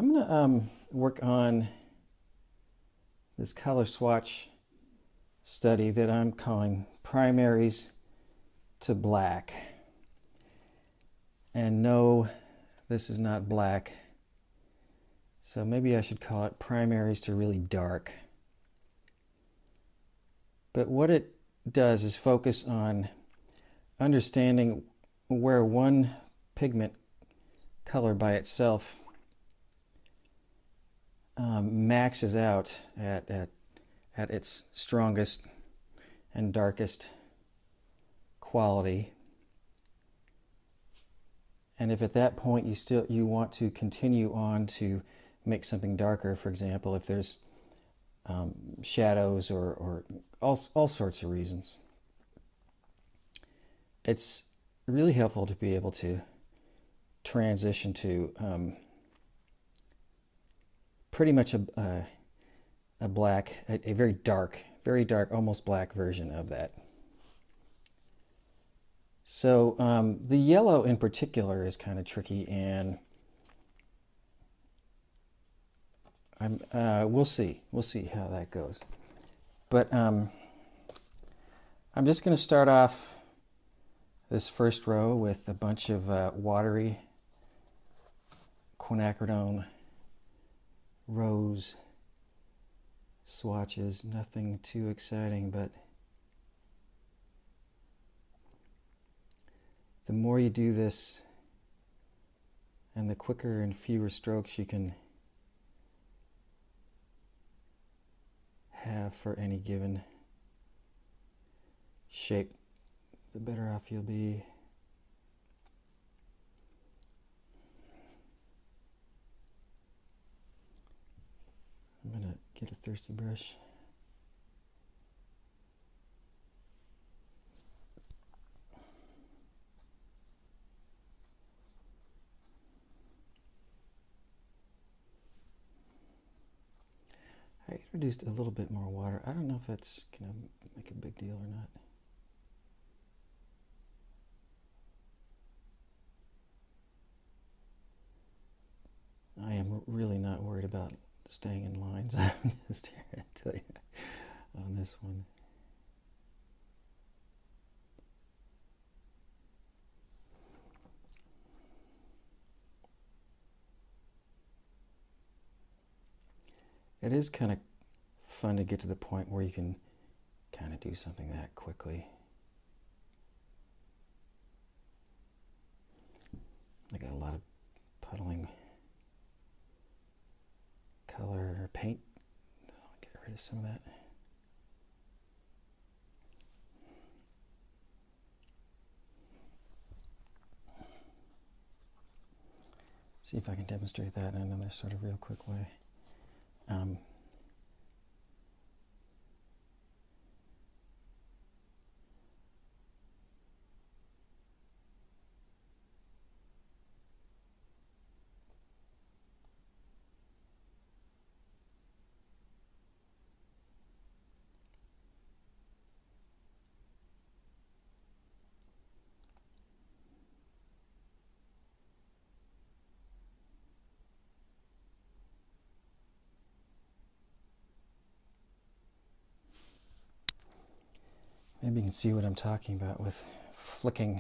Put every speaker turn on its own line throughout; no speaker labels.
I'm going to work on this color swatch study that I'm calling Primaries to Black. And no, this is not black. So maybe I should call it Primaries to Really Dark. But what it does is focus on understanding where one pigment color by itself maxes out at its strongest and darkest quality. And if at that point you want to continue on to make something darker, for example, if there's shadows or all sorts of reasons, it's really helpful to be able to transition to pretty much a black, a very dark, almost black version of that. So the yellow in particular is kind of tricky, and we'll see how that goes. But I'm just going to start off this first row with a bunch of watery quinacridone rose swatches. Nothing too exciting, but the more you do this and the quicker and fewer strokes you can have for any given shape, the better off you'll be. I'm going to get a thirsty brush. I introduced a little bit more water. I don't know if that's going to make a big deal or not. I am really not worried about staying in lines. I'm just here to tell you on this one. It is kind of fun to get to the point where you can kind of do something that quickly. I got a lot of puddling color or paint. I'll get rid of some of that. See if I can demonstrate that in another sort of real quick way. Maybe you can see what I'm talking about with flicking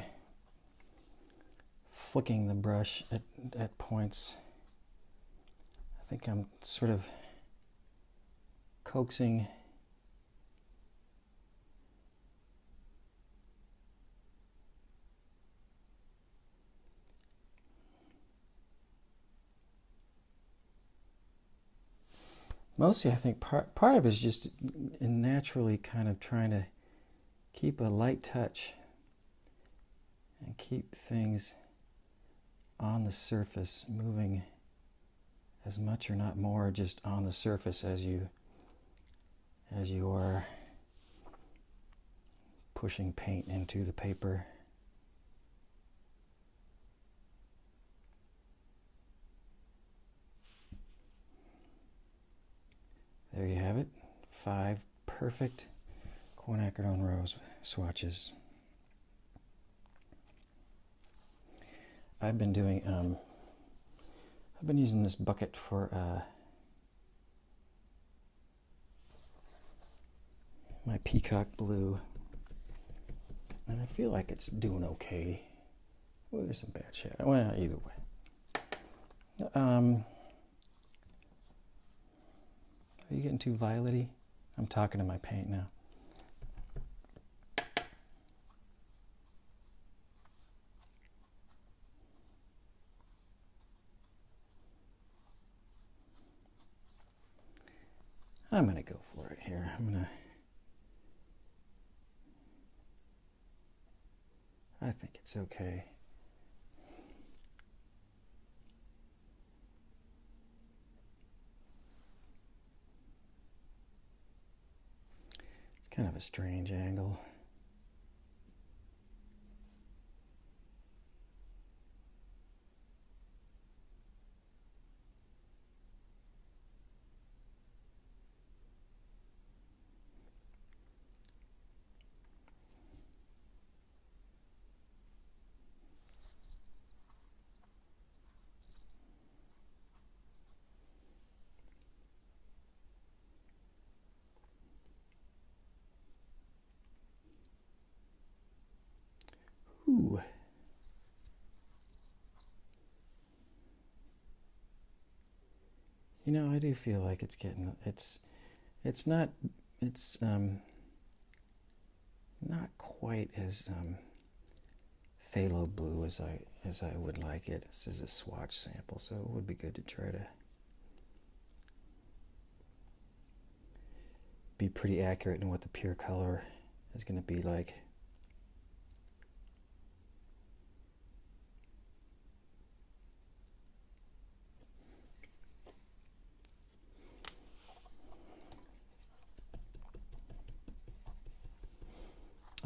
the brush at points. I think I'm sort of coaxing mostly. I think part of it is just naturally kind of trying to keep a light touch and keep things on the surface, moving as much or not more just on the surface as you are pushing paint into the paper. There you have it, 5 perfect quinacridone rose swatches. I've been doing I've been using this bucket for my peacock blue, and I feel like it's doing okay. Well, there's some bad shit. Well, either way. Are you getting too violet-y? I'm talking to my paint now. I'm gonna go for it here. I think it's okay. It's kind of a strange angle. Ooh. You know, I do feel like it's getting, it's not quite as phthalo blue as I would like it. This is a swatch sample, so it would be good to try to be pretty accurate in what the pure color is going to be like.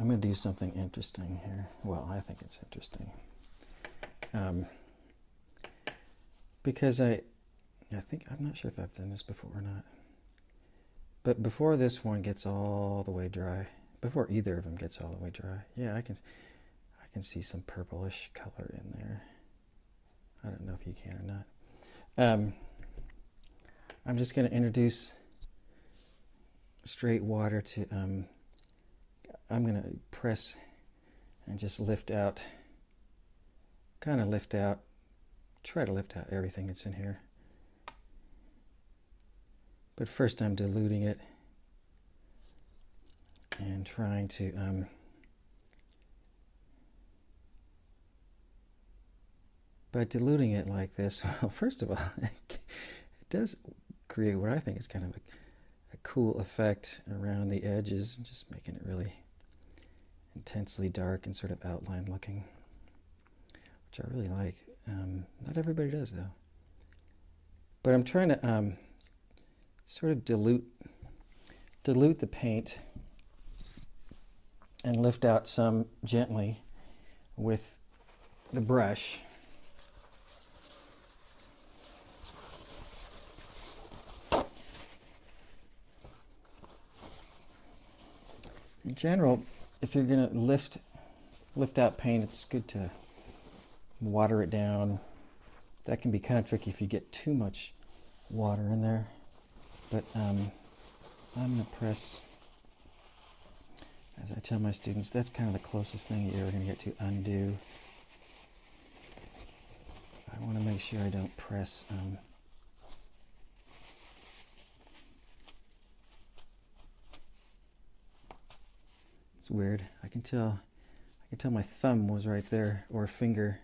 I'm going to do something interesting here. Well, I think it's interesting. Because I'm not sure if I've done this before or not. But before this one gets all the way dry, before either of them gets all the way dry, yeah, I can see some purplish color in there. I don't know if you can or not. I'm just going to introduce straight water to, I'm going to press and just lift out, try to lift out everything that's in here. But first I'm diluting it and trying to by diluting it like this, well, first of all, it does create what I think is kind of a cool effect around the edges, just making it really intensely dark and sort of outline looking, which I really like. Not everybody does though. But I'm trying to sort of dilute the paint and lift out some gently with the brush. In general, if you're going to lift out paint, it's good to water it down. That can be kind of tricky if you get too much water in there. But I'm going to press, as I tell my students, that's kind of the closest thing you're ever going to get to undo. I want to make sure I don't press it's weird. I can tell my thumb was right there, or finger,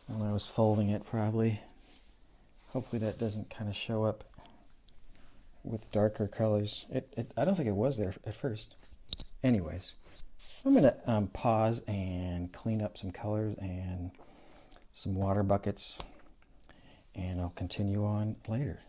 when I was folding it probably. Hopefully that doesn't kind of show up with darker colors. I don't think it was there at first. Anyways, I'm going to pause and clean up some colors and some water buckets, and I'll continue on later.